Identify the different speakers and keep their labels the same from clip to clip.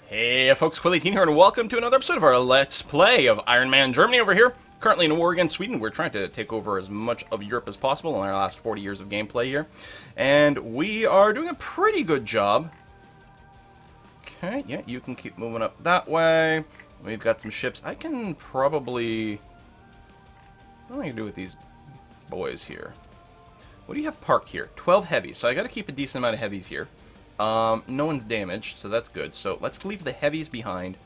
Speaker 1: Hey folks, Quilly18 here, and welcome to another episode of our Let's Play of Ironman Germany over here. Currently in a war against Sweden. We're trying to take over as much of Europe as possible in our last 40 years of gameplay here. And we are doing a pretty good job. Okay, yeah, you can keep moving up that way. We've got some ships. I can probably... What do I do with these boys here? What do you have parked here? 12 heavies, so I gotta keep a decent amount of heavies here. No one's damaged, so that's good. So let's leave the heavies behind.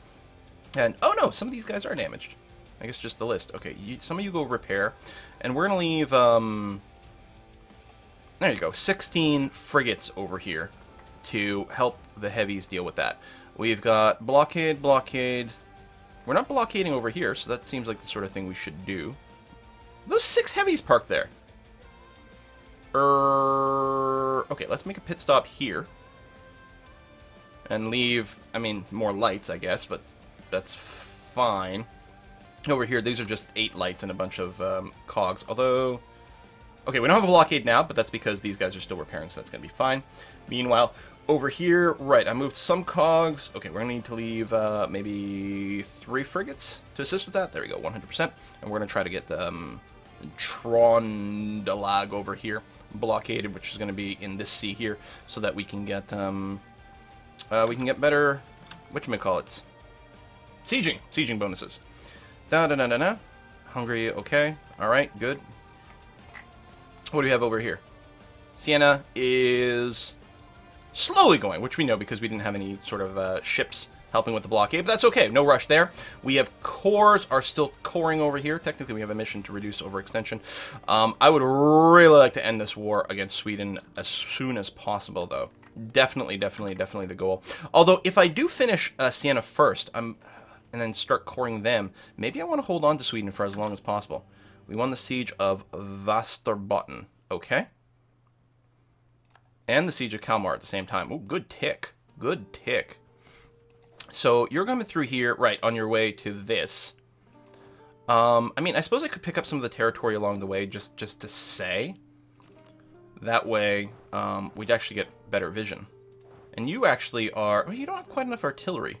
Speaker 1: And, oh no, some of these guys are damaged. I guess just the list. Okay, some of you go repair. And we're going to leave, there you go, 16 frigates over here to help the heavies deal with that. We've got blockade. We're not blockading over here, so that seems like the sort of thing we should do. Those 6 heavies parked there. Okay, let's make a pit stop here. And leave, I mean, more lights, I guess, but that's fine. Over here, these are just 8 lights and a bunch of cogs. Although, okay, we don't have a blockade now, but that's because these guys are still repairing, so that's going to be fine. Meanwhile, over here, right, I moved some cogs. Okay, we're going to need to leave maybe 3 frigates to assist with that. There we go, 100%. And we're going to try to get Trondalag over here blockaded, which is going to be in this sea here, so that we can get better, whatchamacallits, sieging bonuses. Da-da-da-da-da. Hungary, okay. Alright, good. What do we have over here? Siena is slowly going, which we know because we didn't have any sort of ships helping with the blockade, but that's okay. No rush there. We have cores are still coring over here. Technically, we have a mission to reduce overextension. I would really like to end this war against Sweden as soon as possible, though. Definitely the goal. Although, if I do finish Siena first, and then start coring them, maybe I want to hold on to Sweden for as long as possible. We won the siege of Västerbotten. Okay. And the siege of Kalmar at the same time. Ooh, good tick. Good tick. So, you're coming through here, right, on your way to this. I mean, I suppose I could pick up some of the territory along the way, just to say. That way, we'd actually get better vision. And you actually are... Well, you don't have quite enough artillery.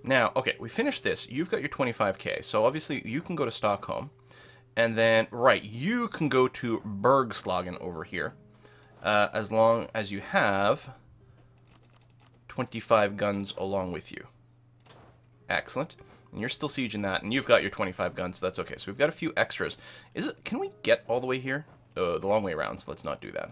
Speaker 1: Now, okay, we finished this. You've got your 25k. So, obviously, you can go to Stockholm. And then, right, you can go to Bergslagen over here. As long as you have 25 guns along with you. Excellent. And you're still sieging that, and you've got your 25 guns, so that's okay. So we've got a few extras. Can we get all the way here? The long way around, so let's not do that.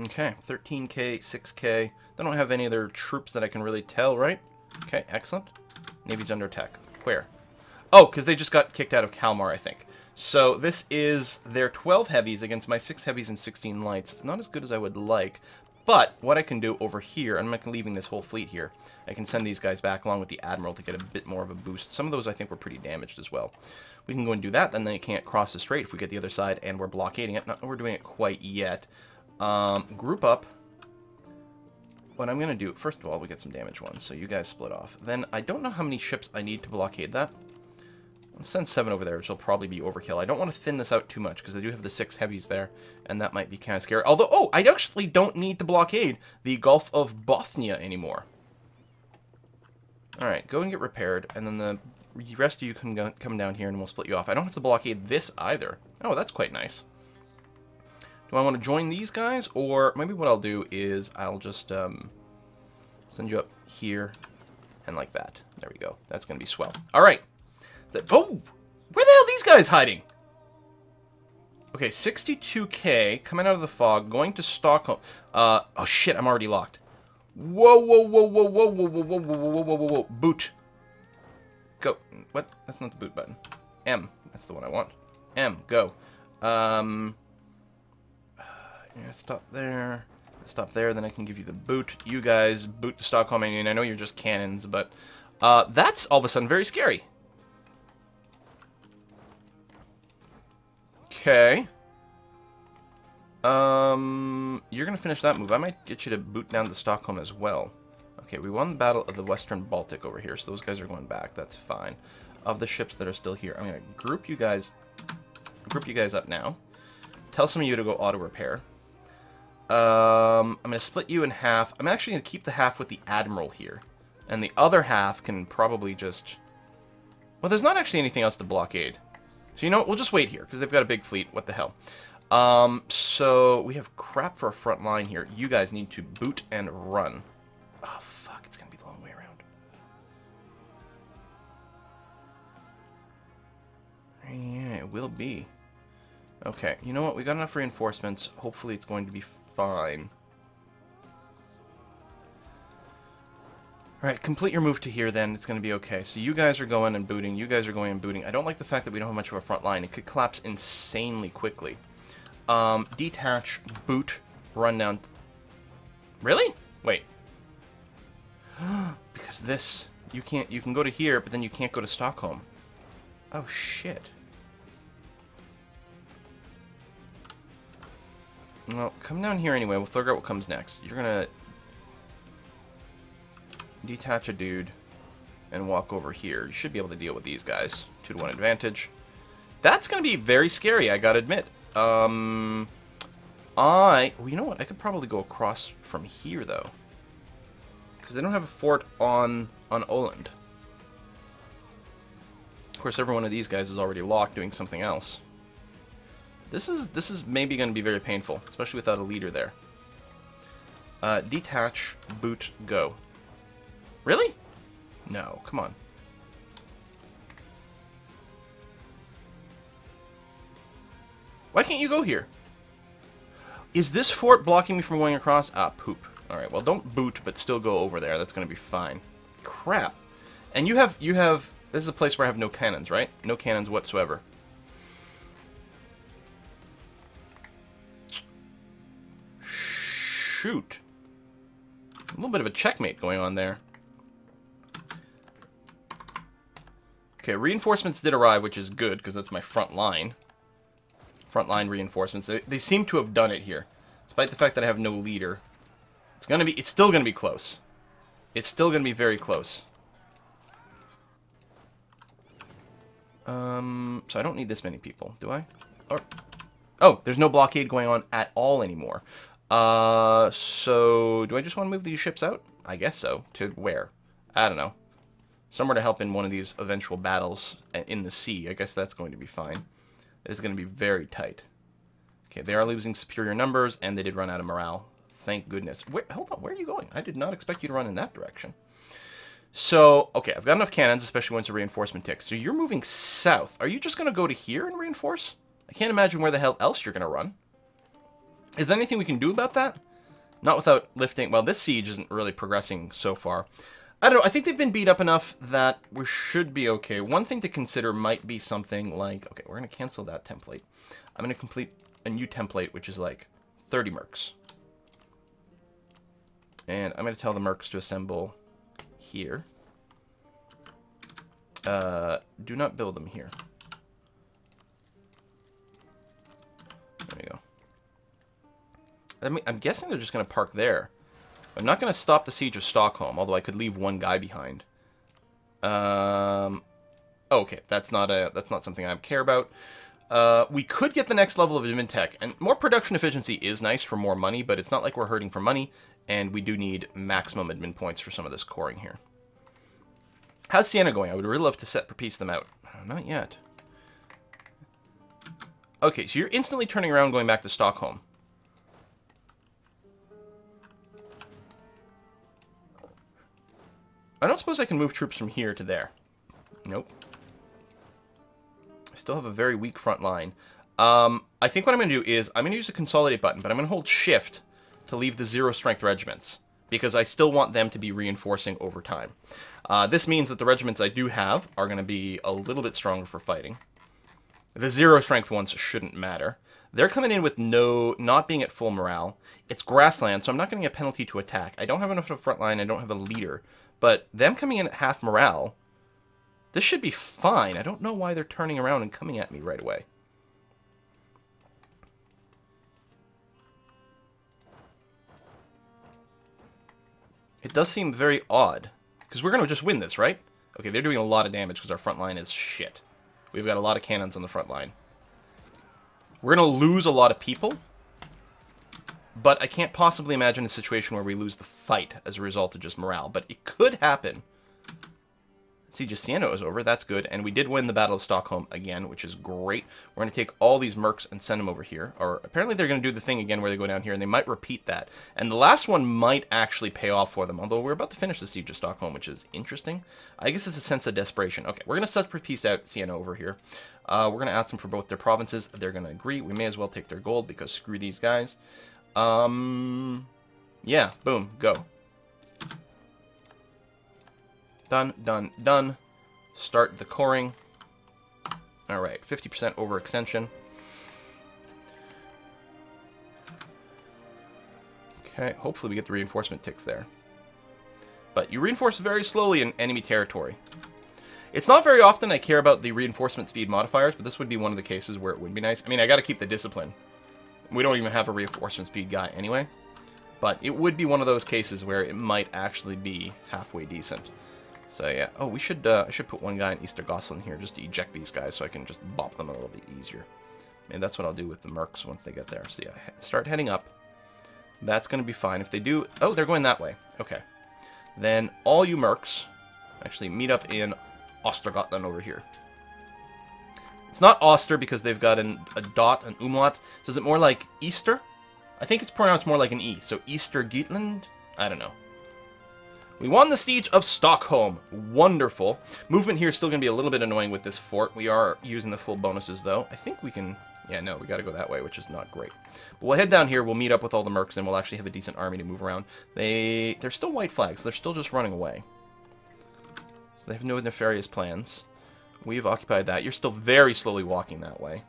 Speaker 1: Okay, 13k, 6k. They don't have any other troops that I can really tell, right? Okay, excellent. Navy's under attack. Where? Oh, because they just got kicked out of Kalmar, I think. So this is their 12 heavies against my 6 heavies and 16 lights. It's not as good as I would like. But what I can do over here, I'm not leaving this whole fleet here. I can send these guys back along with the Admiral to get a bit more of a boost. Some of those I think were pretty damaged as well. We can go and do that, then they can't cross the strait if we get the other side and we're blockading it. Not that we're doing it quite yet. Group up. What I'm going to do, first of all, we get some damaged ones, so you guys split off. Then I don't know how many ships I need to blockade that. I'll send 7 over there, which will probably be overkill. I don't want to thin this out too much, because I do have the 6 heavies there, and that might be kind of scary. Although, oh, I actually don't need to blockade the Gulf of Bothnia anymore. Alright, go and get repaired, and then the rest of you can come down here, and we'll split you off. I don't have to blockade this either. Oh, that's quite nice. Do I want to join these guys, or maybe what I'll do is I'll just send you up here, and like that. There we go. That's going to be swell. Alright. Oh! Where the hell are these guys hiding? Okay, 62k coming out of the fog, going to Stockholm. Oh shit, I'm already locked. Whoa, whoa, whoa, whoa, whoa, whoa, whoa, whoa, whoa, whoa, whoa, whoa, boot. Go. What? That's not the boot button. M. That's the one I want. M. Go. Yeah, stop there. Stop there, then I can give you the boot. You guys boot to Stockholm. I mean, I know you're just cannons, but that's all of a sudden very scary. Okay. You're gonna finish that move. I might get you to boot down to Stockholm as well. Okay, we won the Battle of the Western Baltic over here, so those guys are going back. That's fine. Of the ships that are still here, I'm gonna group you guys up now. Tell some of you to go auto repair. I'm going to split you in half. I'm actually going to keep the half with the Admiral here. And the other half can probably just... Well, there's not actually anything else to blockade. So you know what? We'll just wait here, because they've got a big fleet. What the hell? So we have crap for a front line here. You guys need to boot and run. Oh, fuck. It's going to be the long way around. Yeah, it will be. Okay, you know what? We got enough reinforcements. Hopefully it's going to be fine. Alright, complete your move to here then. It's going to be okay. So you guys are going and booting. You guys are going and booting. I don't like the fact that we don't have much of a front line. It could collapse insanely quickly. Detach, boot, run down. Really? Wait. Because this, you can go to here, but then you can't go to Stockholm. Oh, shit. Well, come down here anyway. We'll figure out what comes next. You're gonna detach a dude and walk over here. You should be able to deal with these guys. 2-to-1 advantage. That's gonna be very scary, I gotta admit. Well, you know what? I could probably go across from here, though. Because they don't have a fort on Åland. Of course, every one of these guys is already locked doing something else. This is maybe going to be very painful, especially without a leader there. Detach, boot, go. Really? No, come on. Why can't you go here? Is this fort blocking me from going across? Ah, poop. Alright, well, don't boot, but still go over there. That's going to be fine. Crap. And you have... This is a place where I have no cannons, right? No cannons whatsoever. Shoot. A little bit of a checkmate going on there. Okay, reinforcements did arrive, which is good, because that's my front line. Front line reinforcements. They seem to have done it here. Despite the fact that I have no leader. It's still gonna be close. It's still gonna be very close. So I don't need this many people, do I? Oh, there's no blockade going on at all anymore. So do I just want to move these ships out? I guess so. To where? I don't know. Somewhere to help in one of these eventual battles in the sea. I guess that's going to be fine. It is going to be very tight. Okay, they are losing superior numbers, and they did run out of morale. Thank goodness. Hold on, where are you going? I did not expect you to run in that direction. So, okay, I've got enough cannons, especially once a reinforcement ticks. So you're moving south. Are you just going to go to here and reinforce? I can't imagine where the hell else you're going to run. Is there anything we can do about that? Not without lifting... Well, this siege isn't really progressing so far. I don't know. I think they've been beat up enough that we should be okay. One thing to consider might be something like... Okay, we're going to cancel that template. I'm going to complete a new template, which is like 30 mercs. And I'm going to tell the mercs to assemble here. Do not build them here. There we go. I'm guessing they're just going to park there. I'm not going to stop the siege of Stockholm, although I could leave one guy behind. Okay, that's not something I care about. We could get the next level of admin tech, and more production efficiency is nice for more money, but it's not like we're hurting for money, and we do need maximum admin points for some of this coring here. How's Siena going? I would really love to set for peace them out. Not yet. Okay, so you're instantly turning around going back to Stockholm. I don't suppose I can move troops from here to there. Nope. I still have a very weak front line. I think what I'm going to do is, I'm going to use the consolidate button, but I'm going to hold shift to leave the 0 strength regiments, because I still want them to be reinforcing over time. This means that the regiments I do have are going to be a little bit stronger for fighting. The 0 strength ones shouldn't matter. They're coming in with not being at full morale. It's grassland, so I'm not getting a penalty to attack. I don't have enough of a front line, I don't have a leader. But them coming in at half morale, this should be fine. I don't know why they're turning around and coming at me right away. It does seem very odd. Because we're going to just win this, right? Okay, they're doing a lot of damage because our front line is shit. We've got a lot of cannons on the front line. We're going to lose a lot of people. but I can't possibly imagine a situation where we lose the fight as a result of just morale. But it could happen. Siege of Siena is over. That's good. And we did win the Battle of Stockholm again, which is great. We're going to take all these mercs and send them over here. Or apparently they're going to do the thing again where they go down here, and they might repeat that. And the last one might actually pay off for them, although we're about to finish the Siege of Stockholm, which is interesting. I guess it's a sense of desperation. Okay, we're going to separate piece out Siena over here. We're going to ask them for both their provinces. They're going to agree. We may as well take their gold because screw these guys. Yeah, boom, go. Done, done, done. Start the coring. Alright, 50% overextension. Okay, hopefully we get the reinforcement ticks there. But you reinforce very slowly in enemy territory. It's not very often I care about the reinforcement speed modifiers, but this would be one of the cases where it would be nice. I mean, I gotta keep the discipline. We don't even have a reinforcement speed guy anyway. But it would be one of those cases where it might actually be halfway decent. So yeah, oh, we should I should put one guy in Eastergoslin here just to eject these guys so I can just bop them a little bit easier. And that's what I'll do with the mercs once they get there. So yeah, start heading up. That's going to be fine. If they do... Oh, they're going that way. Okay. Then all you mercs actually meet up in Ostergotland over here. It's not Oster because they've got a dot, an umlaut. So is it more like Easter? I think it's pronounced more like an E. So Eastergotland? I don't know. We won the Siege of Stockholm. Wonderful. Movement here is still going to be a little bit annoying with this fort. We are using the full bonuses, though. I think we can... Yeah, no, we got to go that way, which is not great. But we'll head down here. We'll meet up with all the mercs, and we'll actually have a decent army to move around. They're still white flags. They're still just running away. So they have no nefarious plans. We've occupied that. You're still very slowly walking that way.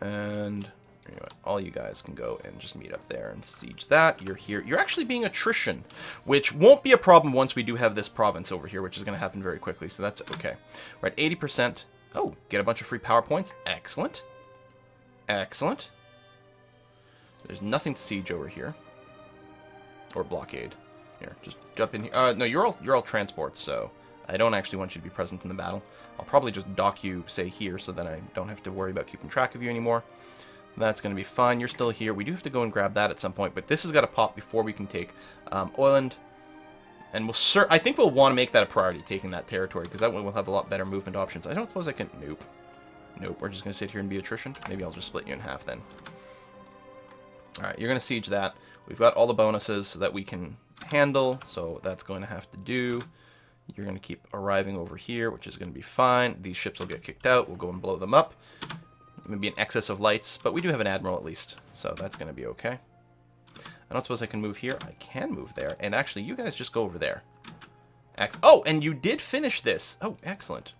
Speaker 1: And... Anyway, all you guys can go and just meet up there and siege that. You're here. You're actually being attrition, which won't be a problem once we do have this province over here, which is going to happen very quickly, so that's okay. We're at 80%. Oh, get a bunch of free power points. Excellent. Excellent. There's nothing to siege over here. Or blockade. Here, just jump in here. No, you're all transports, so I don't actually want you to be present in the battle. I'll probably just dock you, say, here, so that I don't have to worry about keeping track of you anymore. That's going to be fine. You're still here. We do have to go and grab that at some point, but this has got to pop before we can take Oiland. And I think we'll want to make that a priority, taking that territory, because that way we'll have a lot better movement options. I don't suppose I can... Nope. Nope, we're just going to sit here and be attrition. Maybe I'll just split you in half then. Alright, you're going to siege that. We've got all the bonuses that we can handle, so that's going to have to do. You're going to keep arriving over here, which is going to be fine. These ships will get kicked out. We'll go and blow them up. Maybe an excess of lights, but we do have an admiral at least, so that's going to be okay. I don't suppose I can move here. I can move there, and actually, you guys just go over there. Oh, and you did finish this. Oh, excellent.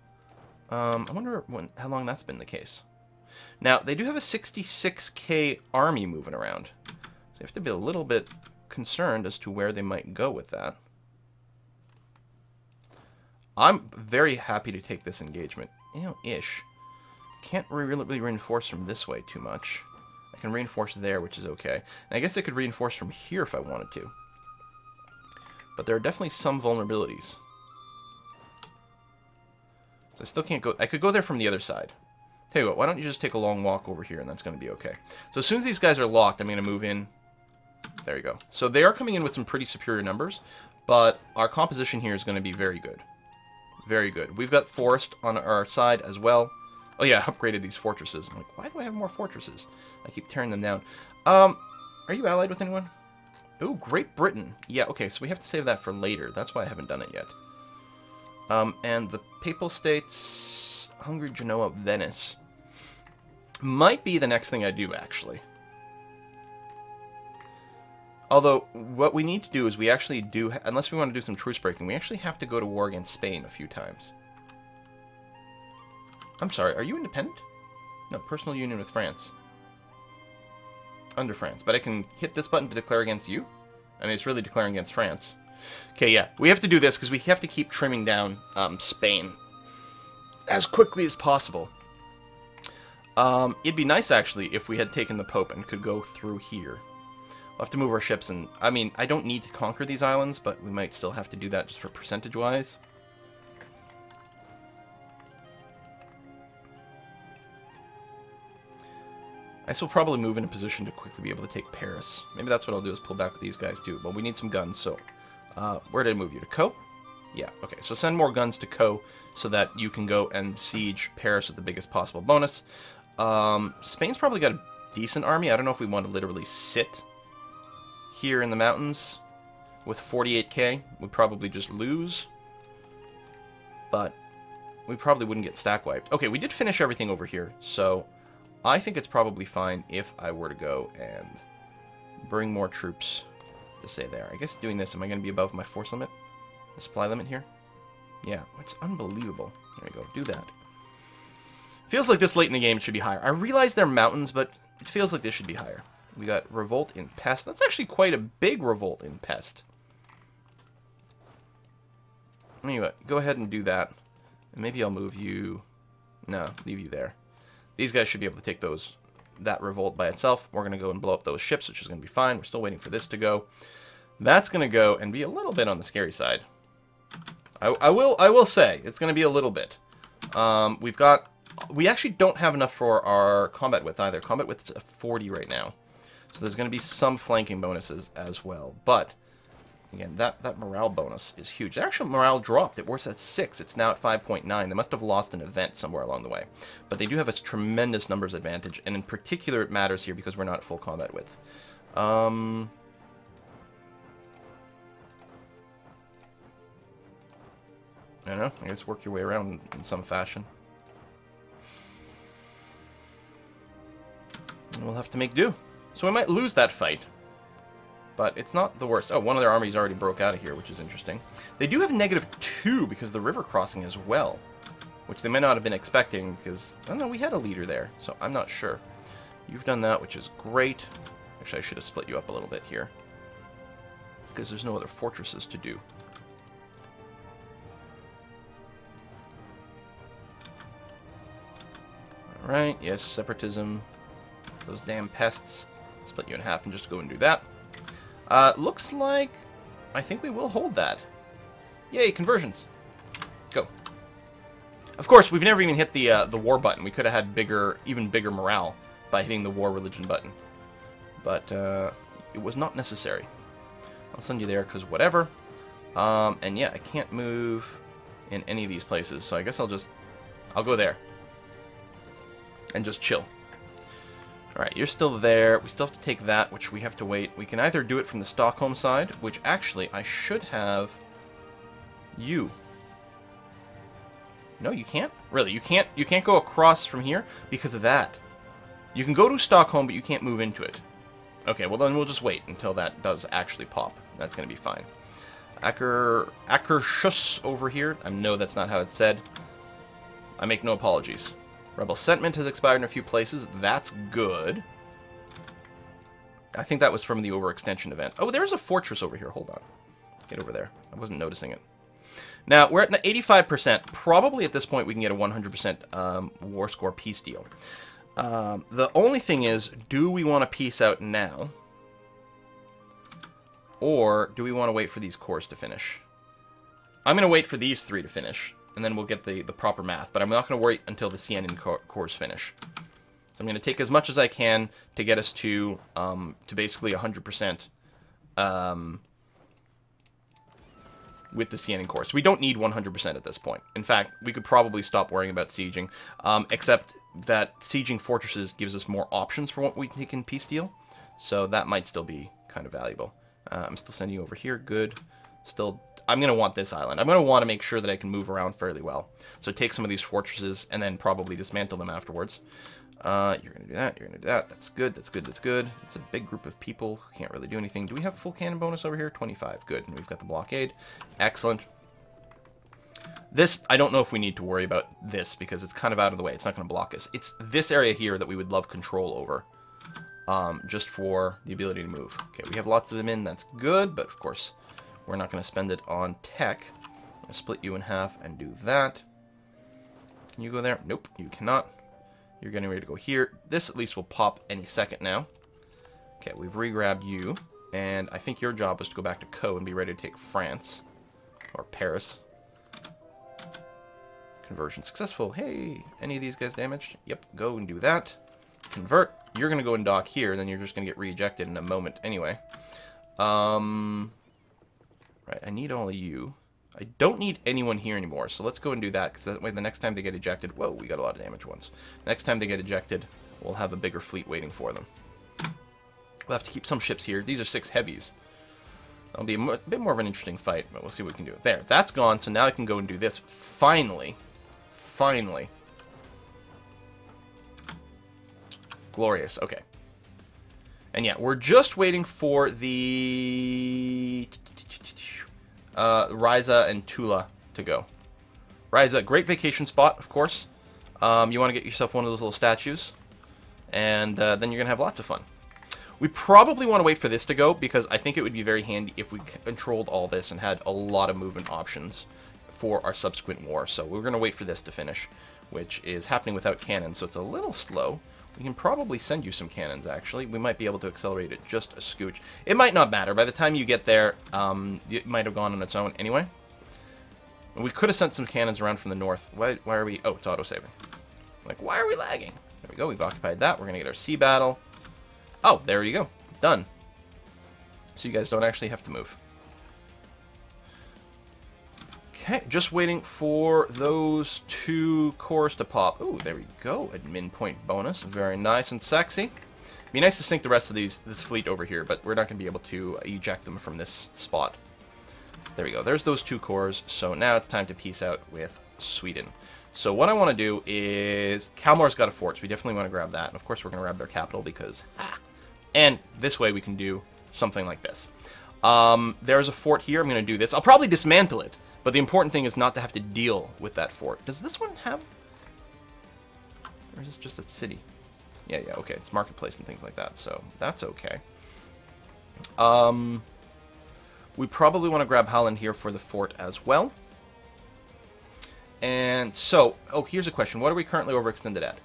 Speaker 1: I wonder how long that's been the case. Now, they do have a 66k army moving around, so you have to be a little bit concerned as to where they might go with that. I'm very happy to take this engagement. You know, ish. Can't really reinforce from this way too much. I can reinforce there, which is okay. And I guess I could reinforce from here if I wanted to. But there are definitely some vulnerabilities. So I still can't go... I could go there from the other side. Tell you what, why don't you just take a long walk over here and that's going to be okay. So as soon as these guys are locked, I'm going to move in. There you go. So they are coming in with some pretty superior numbers, but our composition here is going to be very good. Very good. We've got forest on our side as well. Oh yeah, I upgraded these fortresses. I'm like, why do I have more fortresses? I keep tearing them down. Are you allied with anyone? Ooh, Great Britain. Yeah, okay, so we have to save that for later. That's why I haven't done it yet. And the Papal States, Hungary, Genoa, Venice. Might be the next thing I do, actually. Although, what we need to do is we actually do, unless we want to do some truce breaking, we actually have to go to war against Spain a few times. I'm sorry, are you independent? No, personal union with France. Under France. But I can hit this button to declare against you? I mean, it's really declaring against France. Okay, yeah. We have to do this because we have to keep trimming down Spain as quickly as possible. It'd be nice, actually, if we had taken the Pope and could go through here. We'll have to move our ships, and I mean, I don't need to conquer these islands, but we might still have to do that just for percentage-wise. I still probably move in a position to quickly be able to take Paris. Maybe that's what I'll do, is pull back with these guys too. But we need some guns, so... where did I move you? To Co? Yeah, okay. So send more guns to Co so that you can go and siege Paris with the biggest possible bonus. Spain's probably got a decent army. I don't know if we want to literally sit here in the mountains with 48k. We'd probably just lose. But we probably wouldn't get stack wiped. Okay, we did finish everything over here, so I think it's probably fine if I were to go and bring more troops to say there. I guess doing this, am I going to be above my force limit? The supply limit here? Yeah, it's unbelievable. There we go, do that. Feels like this late in the game it should be higher. I realize they're mountains, but it feels like this should be higher. We got Revolt in Pest. That's actually quite a big Revolt in Pest. Anyway, go ahead and do that. And maybe I'll move you... No, leave you there. These guys should be able to take that Revolt by itself. We're going to go and blow up those ships, which is going to be fine. We're still waiting for this to go. That's going to go and be a little bit on the scary side. I will say, it's going to be a little bit. We actually don't have enough for our combat width either. Combat width is a 40 right now. So there's going to be some flanking bonuses as well. But, again, that morale bonus is huge. Their actual morale dropped. It was at 6. It's now at 5.9. They must have lost an event somewhere along the way. But they do have a tremendous numbers advantage. And in particular, it matters here because we're not at full combat width. I don't know. I guess work your way around in some fashion. And we'll have to make do. So we might lose that fight. But it's not the worst. Oh, one of their armies already broke out of here, which is interesting. They do have -2 because of the river crossing as well. Which they may not have been expecting because, I don't know, we had a leader there. So I'm not sure. You've done that, which is great. Actually, I should have split you up a little bit here. Because there's no other fortresses to do. Alright, yes, separatism. Those damn pests. Split you in half and just go and do that. Looks like I think we will hold that. Yay, conversions. Go. Of course, we've never even hit the war button. We could have had even bigger morale by hitting the war religion button. But it was not necessary. I'll send you there because whatever. And yeah, I can't move in any of these places, so I guess I'll go there. And just chill. Alright, you're still there. We still have to take that, which we have to wait. We can either do it from the Stockholm side, which actually I should have you. No, you can't? Really, you can't go across from here because of that. You can go to Stockholm, but you can't move into it. Okay, well then we'll just wait until that does actually pop. That's going to be fine. Akershus over here. I know that's not how it's said. I make no apologies. Rebel sentiment has expired in a few places. That's good. I think that was from the overextension event. Oh, there's a fortress over here. Hold on. Get over there. I wasn't noticing it. Now, we're at 85%. Probably at this point we can get a 100% war score peace deal. The only thing is, do we want to peace out now? Or do we want to wait for these cores to finish? I'm going to wait for these 3 to finish. And then we'll get the proper math. But I'm not going to wait until the CNN cores finish. So I'm going to take as much as I can to get us to basically 100% with the CNN core. So we don't need 100% at this point. In fact, we could probably stop worrying about sieging. Except that sieging fortresses gives us more options for what we take in peace deal. So that might still be kind of valuable. I'm still sending you over here. Good. Still... I'm going to want this island. I'm going to want to make sure that I can move around fairly well. So take some of these fortresses and then probably dismantle them afterwards. You're going to do that. You're going to do that. That's good. That's good. That's good. It's a big group of people who can't really do anything. Do we have full cannon bonus over here? 25. Good. And we've got the blockade. Excellent. This, I don't know if we need to worry about this because it's kind of out of the way. It's not going to block us. It's this area here that we would love control over. Just for the ability to move. Okay, we have lots of them in. That's good. But, of course... we're not going to spend it on tech. I'm going to split you in half and do that. Can you go there? Nope, you cannot. You're getting ready to go here. This at least will pop any second now. Okay, we've re-grabbed you. And I think your job is to go back to Co and be ready to take France. Or Paris. Conversion successful. Hey, any of these guys damaged? Yep, go and do that. Convert. You're going to go and dock here, then you're just going to get re-ejected in a moment anyway. Right, I need all of you. I don't need anyone here anymore, so let's go and do that, because that way the next time they get ejected... Whoa, we got a lot of damage once. Next time they get ejected, we'll have a bigger fleet waiting for them. We'll have to keep some ships here. These are 6 heavies. That'll be a bit more of an interesting fight, but we'll see what we can do. There, that's gone, so now I can go and do this. Finally. Finally. Glorious, okay. And yeah, we're just waiting for the... Ryza and Tula to go. Ryza, great vacation spot, of course. You want to get yourself one of those little statues. And then you're going to have lots of fun. We probably want to wait for this to go, because I think it would be very handy if we controlled all this and had a lot of movement options for our subsequent war. So we're going to wait for this to finish, which is happening without cannons, so it's a little slow. We can probably send you some cannons, actually. We might be able to accelerate it just a scooch. It might not matter. By the time you get there, it might have gone on its own anyway. We could have sent some cannons around from the north. Why are we... Oh, it's auto-saving. Like, why are we lagging? There we go. We've occupied that. We're going to get our sea battle. Oh, there you go. Done. So you guys don't actually have to move. Okay, just waiting for those 2 cores to pop. Ooh, there we go. Admin point bonus. Very nice and sexy. Be nice to sink the rest of this fleet over here, but we're not going to be able to eject them from this spot. There we go. There's those 2 cores. So now it's time to peace out with Sweden. So what I want to do is... Kalmar's got a fort, so we definitely want to grab that. And of course we're going to grab their capital because... And this way we can do something like this. There's a fort here. I'm going to do this. I'll probably dismantle it. But the important thing is not to have to deal with that fort. Does this one have... Or is this just a city? Yeah, okay. It's marketplace and things like that, so that's okay. We probably want to grab Holland here for the fort as well. And so... Oh, here's a question. What are we currently overextended at?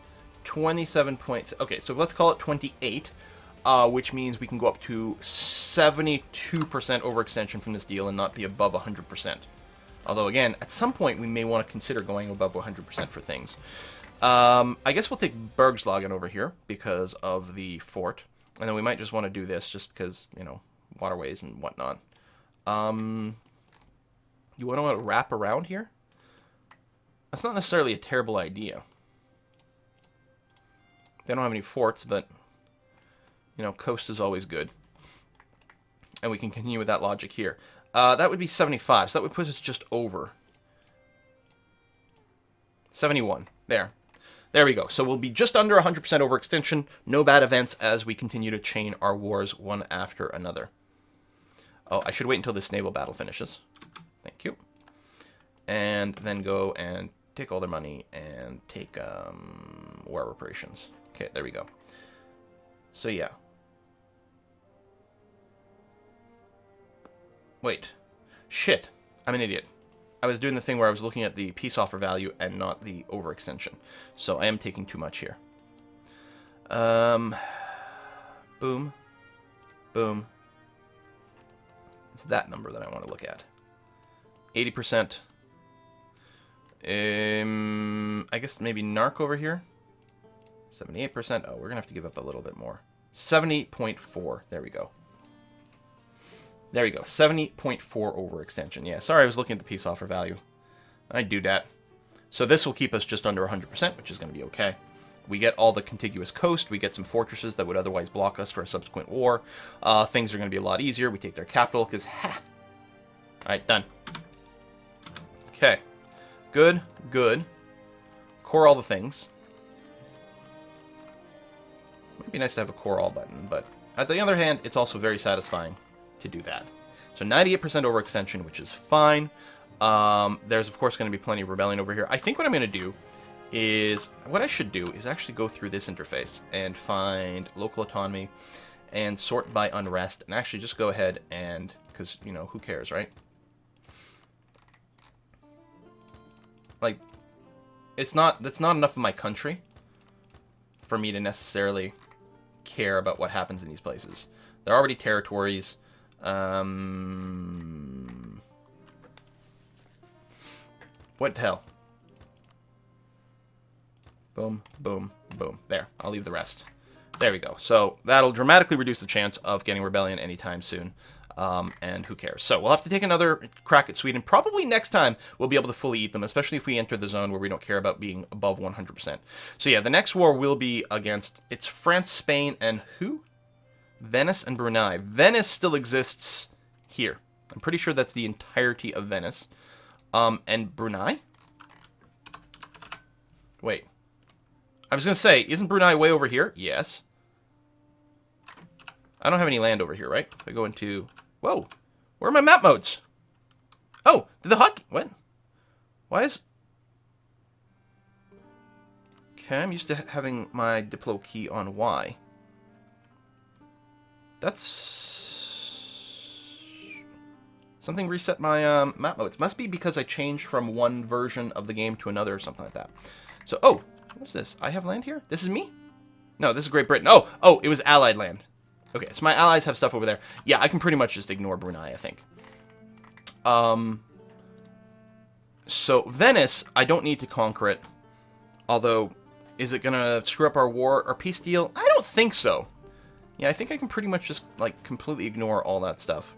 Speaker 1: 27 points. Okay, so let's call it 28. Which means we can go up to 72% overextension from this deal and not be above 100%. Although, again, at some point we may want to consider going above 100% for things. I guess we'll take Bergslagen over here because of the fort. And then we might just want to do this just because, you know, waterways and whatnot. You want to wrap around here? That's not necessarily a terrible idea. They don't have any forts, but, you know, coast is always good. And we can continue with that logic here. That would be 75, so that would put us just over. 71. There. There we go. So we'll be just under 100% overextension. No bad events as we continue to chain our wars one after another. Oh, I should wait until this naval battle finishes. Thank you. And then go and take all their money and take war reparations. Okay, there we go. So yeah. Wait. Shit. I'm an idiot. I was doing the thing where I was looking at the peace offer value and not the overextension. So I am taking too much here. Boom. Boom. It's that number that I want to look at. 80%. I guess maybe Narc over here. 78%. Oh, we're going to have to give up a little bit more. 70.4. There we go. There we go. 70.4 overextension. Yeah, sorry, I was looking at the peace offer value. I do that. So this will keep us just under 100%, which is going to be okay. We get all the contiguous coast. We get some fortresses that would otherwise block us for a subsequent war. Things are going to be a lot easier. We take their capital because, ha! Alright, done. Okay. Good, good. Core all the things. Might be nice to have a core all button, but on the other hand, it's also very satisfying to do that. So 98% overextension, which is fine. There's, of course, going to be plenty of rebellion over here. I think what I'm going to do is, what I should do is actually go through this interface and find local autonomy and sort by unrest, and actually just go ahead and, because, you know, who cares, right? Like, that's not enough of my country for me to necessarily care about what happens in these places. They're already territories. What the hell? Boom, boom, boom. There, I'll leave the rest. There we go. So that'll dramatically reduce the chance of getting rebellion anytime soon. And who cares? So we'll have to take another crack at Sweden. Probably next time we'll be able to fully eat them, especially if we enter the zone where we don't care about being above 100%. So yeah, the next war will be against, it's France, Spain, and who? Venice and Brunei. Venice still exists here. I'm pretty sure that's the entirety of Venice. And Brunei? Wait. I was going to say, isn't Brunei way over here? Yes. I don't have any land over here, right? If I go into... Whoa. Where are my map modes? Oh, did the hotkey... What? Why is... Okay, I'm used to having my Diplo key on Y. That's... Something reset my map modes. Must be because I changed from one version of the game to another or something like that. So, oh, what's this? I have land here? This is me? No, this is Great Britain. Oh, it was Allied land. Okay, so my allies have stuff over there. Yeah, I can pretty much just ignore Brunei, I think. So, Venice, I don't need to conquer it. Although, is it going to screw up our war or peace deal? I don't think so. Yeah, I think I can pretty much just, like, completely ignore all that stuff.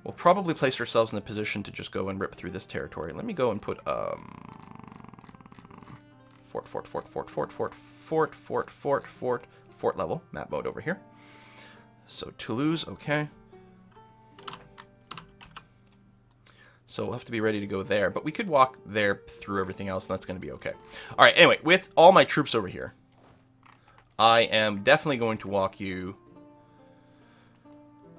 Speaker 1: We'll probably place ourselves in a position to just go and rip through this territory. Let me go and put, fort level, map mode over here. So Toulouse, okay. So we'll have to be ready to go there, but we could walk there through everything else, and that's going to be okay. All right, anyway, with all my troops over here, I am definitely going to walk you...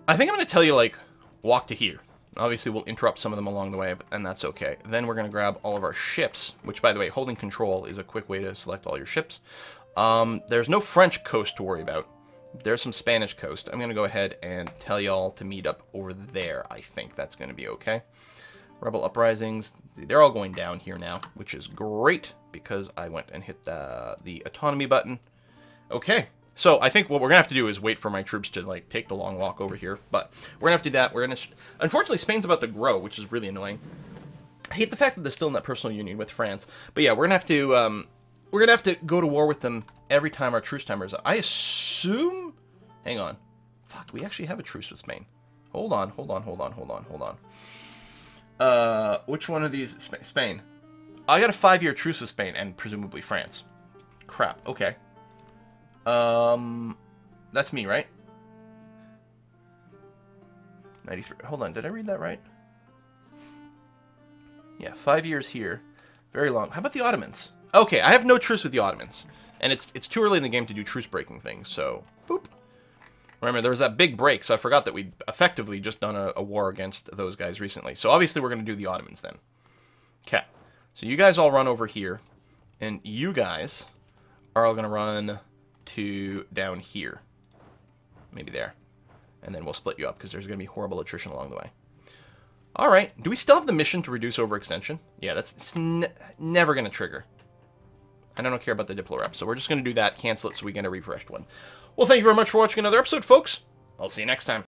Speaker 1: I think I'm going to tell you, like, walk to here. Obviously, we'll interrupt some of them along the way, and that's okay. Then we're going to grab all of our ships, which, by the way, holding control is a quick way to select all your ships. There's no French coast to worry about. There's some Spanish coast. I'm going to go ahead and tell y'all to meet up over there. I think that's going to be okay. Rebel uprisings, they're all going down here now, which is great because I went and hit the autonomy button. Okay, so I think what we're going to have to do is wait for my troops to, like, take the long walk over here. But we're going to have to do that. We're going to... Unfortunately, Spain's about to grow, which is really annoying. I hate the fact that they're still in that personal union with France. But yeah, we're going to have to... We're going to have to go to war with them every time our truce timer is up. I assume... Hang on. Fuck, we actually have a truce with Spain. Hold on. Which one of these... Spain. I got a 5-year truce with Spain and presumably France. Crap, okay. That's me, right? 93. Hold on, did I read that right? Yeah, 5 years here. Very long. How about the Ottomans? Okay, I have no truce with the Ottomans. And it's too early in the game to do truce-breaking things, so... Boop. Remember, there was that big break, so I forgot that we'd effectively just done a war against those guys recently. So obviously we're going to do the Ottomans then. Okay. So you guys all run over here. And you guys are all going to run to down here. Maybe there. And then we'll split you up, because there's going to be horrible attrition along the way. Alright. Do we still have the mission to reduce overextension? Yeah, it's never going to trigger. And I don't care about the Diplo rep, so we're just going to do that, cancel it so we get a refreshed one. Well, thank you very much for watching another episode, folks. I'll see you next time.